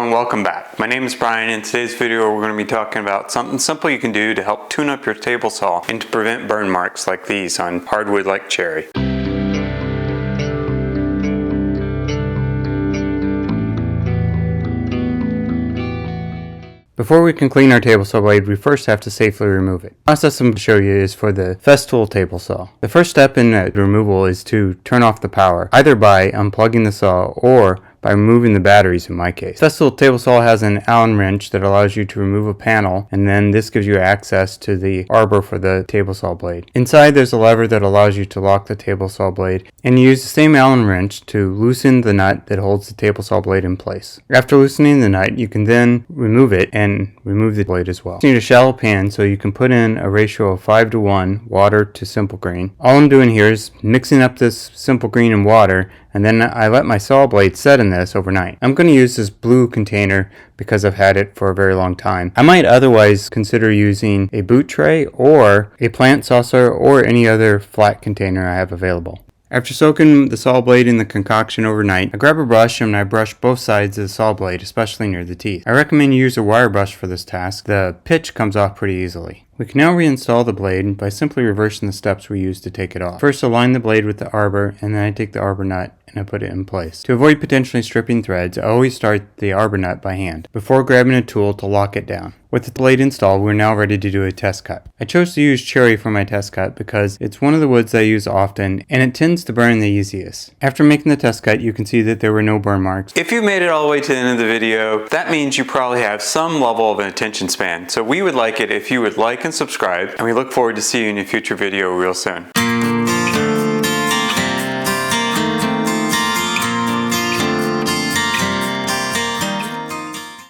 and welcome back. My name is Brian. In today's video we're going to be talking about something simple you can do to help tune up your table saw and to prevent burn marks like these on hardwood like cherry. Before we can clean our table saw blade, we first have to safely remove it. The process I'm going to show you is for the Festool table saw. The first step in the removal is to turn off the power, either by unplugging the saw or by removing the batteries in my case. Festool table saw has an Allen wrench that allows you to remove a panel, and then this gives you access to the arbor for the table saw blade. Inside there's a lever that allows you to lock the table saw blade, and you use the same Allen wrench to loosen the nut that holds the table saw blade in place. After loosening the nut, you can then remove it and remove the blade as well. You need a shallow pan, so you can put in a ratio of 5:1 water to simple green. All I'm doing here is mixing up this simple green and water, and then I let my saw blade set in this overnight. I'm going to use this blue container because I've had it for a very long time. I might otherwise consider using a boot tray or a plant saucer or any other flat container I have available. After soaking the saw blade in the concoction overnight, I grab a brush and I brush both sides of the saw blade, especially near the teeth. I recommend you use a wire brush for this task. The pitch comes off pretty easily. We can now reinstall the blade by simply reversing the steps we used to take it off. First, align the blade with the arbor, and then I take the arbor nut and I put it in place. To avoid potentially stripping threads, I always start the arbor nut by hand, before grabbing a tool to lock it down. With the blade installed, we're now ready to do a test cut. I chose to use cherry for my test cut because it's one of the woods I use often, and it tends to burn the easiest. After making the test cut, you can see that there were no burn marks. If you made it all the way to the end of the video, that means you probably have some level of an attention span. So we would like it if you would like and subscribe, and we look forward to seeing you in a future video real soon.